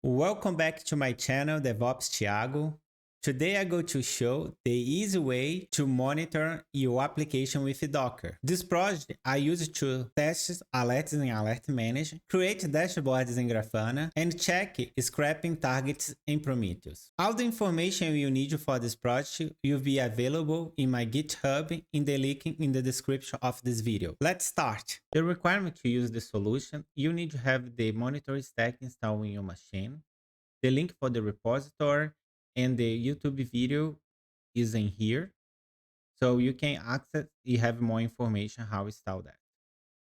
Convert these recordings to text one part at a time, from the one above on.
Welcome back to my channel, DevOps Thiago. Today I go to show the easy way to monitor your application with Docker. This project I use to test alerts in Alert Manager, create dashboards in Grafana, and check scrapping targets in Prometheus. All the information you need for this project will be available in my GitHub in the link in the description of this video. Let's start. The requirement to use the solution, you need to have the monitor stack installed in your machine. The link for the repository and the YouTube video is in here. So you can access, you have more information how to install that.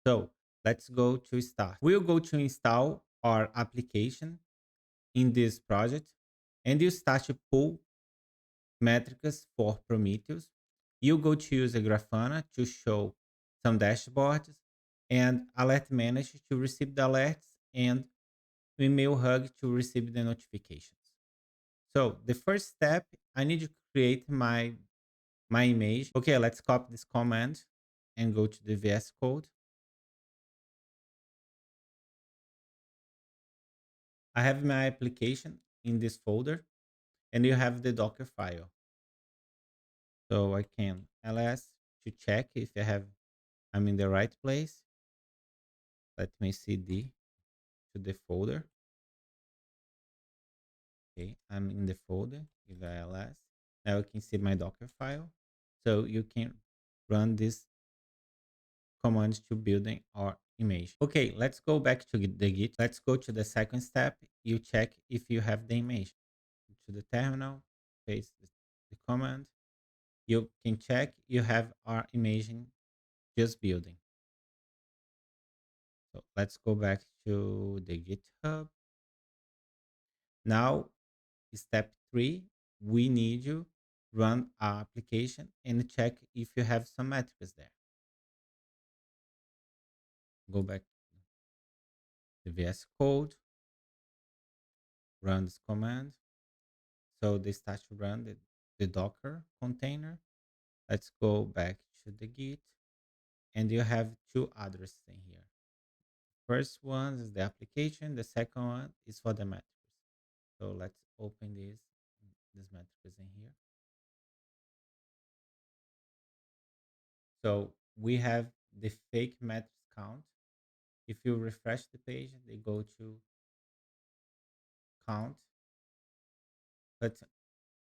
So let's go to start. We'll go to install our application in this project and you start to pull metrics for Prometheus. You go to use a Grafana to show some dashboards and Alert Manager to receive the alerts and email hug to receive the notifications. So the first step, I need to create my image. Okay, let's copy this command and go to the VS Code. I have my application in this folder and you have the Docker file. So I can ls to check if I'm in the right place. Let me cd to the folder. Okay, I'm in the folder, give ls. Now you can see my Docker file. So you can run this commands to building our image. Okay, let's go back to the Git. Let's go to the second step. You check if you have the image. To the terminal, paste the command. You can check you have our image just building. So let's go back to the GitHub. Now, step 3, we need you run our application and check if you have some metrics there. Go back to the VS Code, run this command. So they start to run the Docker container. Let's go back to the Git. And you have two addresses in here. First one is the application. The second one is for the metrics. So let's open this metrics in here. So we have the fake metrics count. If you refresh the page, they go to count, but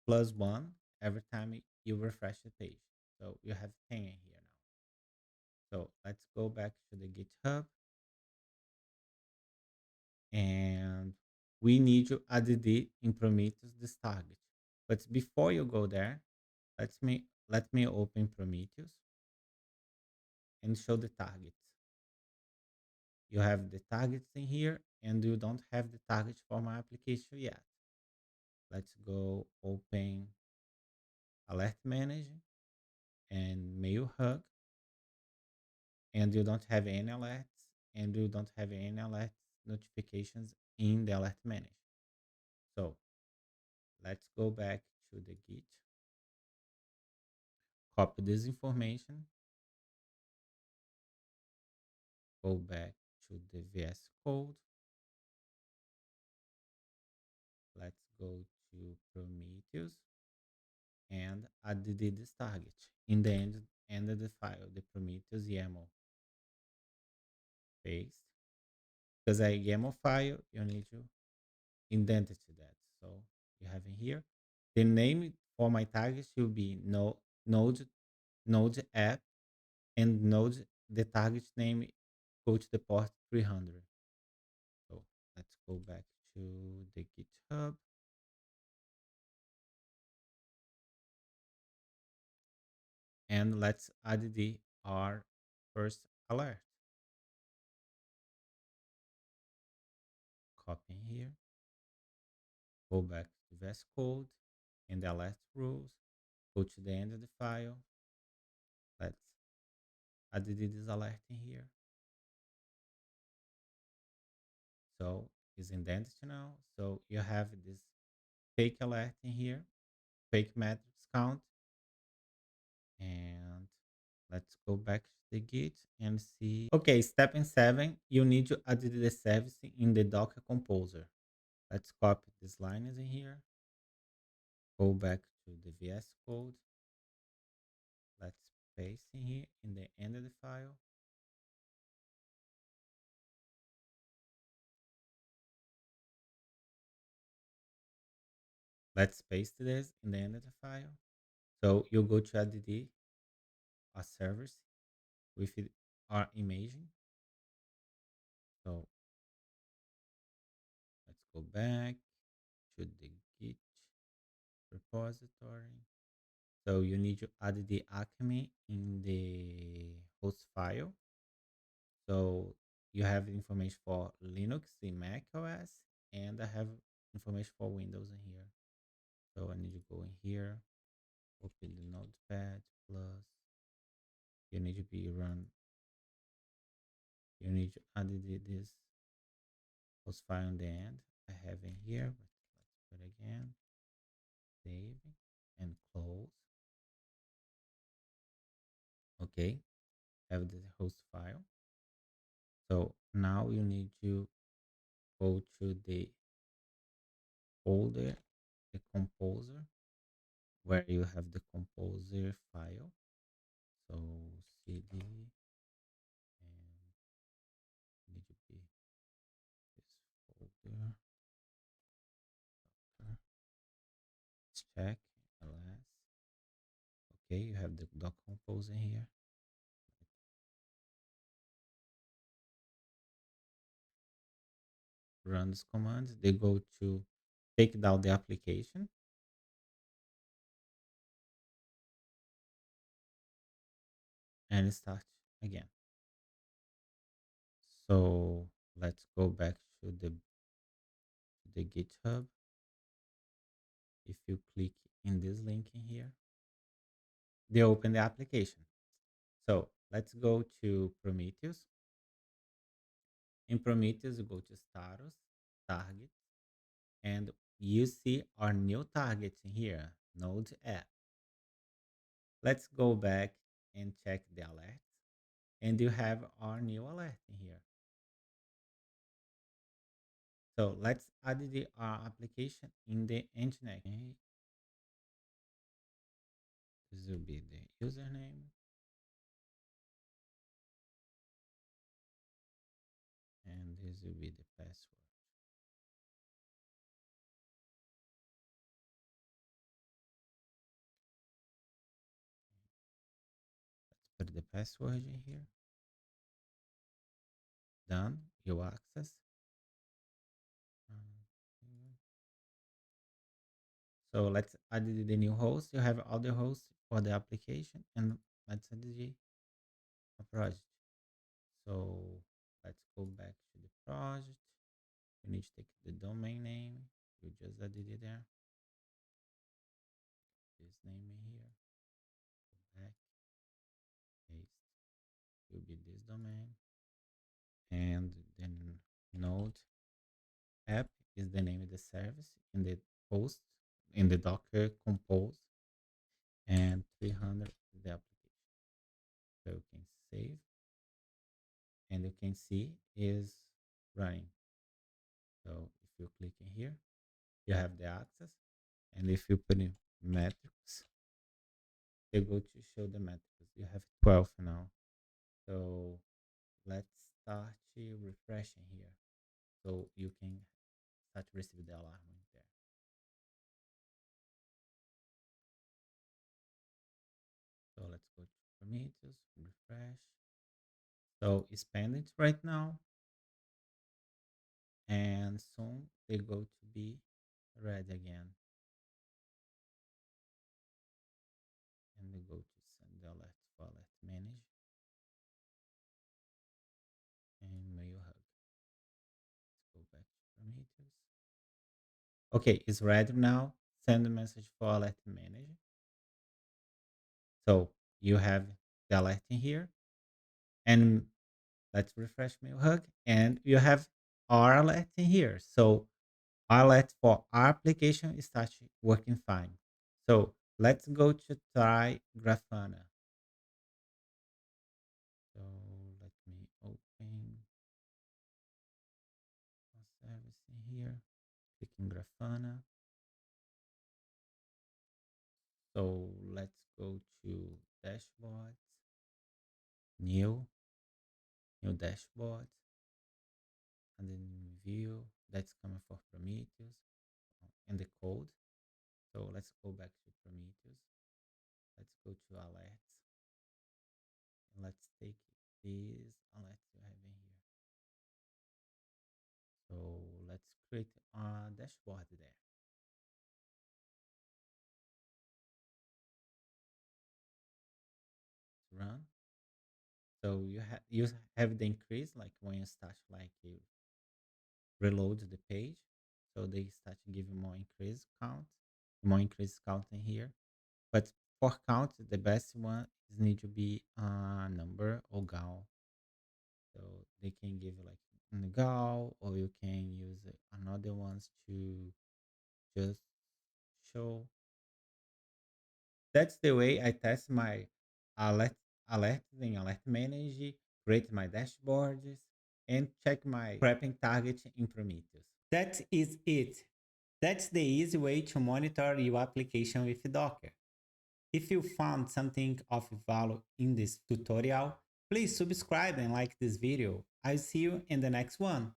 +1 every time you refresh the page. So you have 10 in here now. So let's go back to the GitHub. And we need to add in Prometheus this target. But before you go there, let me open Prometheus and show the targets. You have the targets in here and you don't have the targets for my application yet. Let's go open Alert Manager and Mail Hug. And you don't have any alerts and you don't have any alert notifications in the Alert Manager. So let's go back to the Git. Copy this information, go back to the VS Code. Let's go to Prometheus and add this target in the end of the file, the Prometheus YAML. Paste. Because a YAML file, you need to indent it to that. So you have in here. The name for my target should be node app and node the target name go to the port 300. So let's go back to the GitHub. And let's add our first alert. Copy here. Go back to VS Code and the alert rules. Go to the end of the file. Let's add this alert in here. So it's indented now. So you have this fake alert in here, fake metrics count. And let's go back to the Git and see. Okay, step 7, you need to add the service in the Docker Composer. Let's copy this line is in here. Go back to the VS Code. Let's paste in here in the end of the file. Let's paste this in the end of the file. So you go to add a service with our imaging. So let's go back to the Git repository. So you need to add the Acme in the host file. So you have information for Linux and Mac OS, and I have information for Windows in here. So I need to go in here, open the Notepad plus. You need to be run. You need to add this host file in the end. I have in here, but let's put it again. Save and close. Okay, have the host file. So now you need to go to the folder, the composer, where you have the composer file. So cd and need to be this folder. Let's check ls. Okay, you have the doc composer here. Run this command. They go to take down the application and start again. So let's go back to the GitHub. If you click in this link in here, they open the application. So let's go to Prometheus. In Prometheus, you go to status, target, and you see our new targets in here, Node app. Let's go back and check the alerts. And you have our new alert in here. So let's add the application in the NGINX. Okay. This will be the username. And this will be the password. Let's put the password in here. Done. You access. So let's add the new host. You have all the hosts for the application, and let's add a project. So let's go back to the project. You need to take the domain name. You just added it there. This name in here. Go back, paste. Will be this domain. And then node app is the name of the service in the host in the Docker compose, and 300 is the application. So you can save, and you can see is running. So if you click in here, you have the access, and if you put in metrics, they go to show the metrics. You have 12 now. So let's start refreshing here, so you can start to receive the alarm there. So let's go to Prometheus, refresh. So it's pending right now, and soon they go to be ready again. And we go to send the alert for alert manage and mail hug. Let's go back to Prometheus. Okay, it's ready now. Send a message for alert manage. So you have the alert in here, and let's refresh mail hug, and you have our alert in here. So our alert for our application is starting working fine. So let's go to try Grafana. So let me open a service in here. in Grafana. So let's go to dashboard, new dashboard, and then view. That's coming for Prometheus and the code. So let's go back to Prometheus. Let's go to alerts. And let's take these alerts you have in here. So let's create a dashboard there. Let's run. So you have the increase like when you start like you reload the page. So they start to give you more increase count in here. But for count, the best one is need to be a number or gal. So they can give you like a gal, or you can use another ones to just show. That's the way I test my alert, in Alert Manager, create my dashboards, and check my prepping target in Prometheus. That is it. That's the easy way to monitor your application with Docker. If you found something of value in this tutorial, please subscribe and like this video. I'll see you in the next one.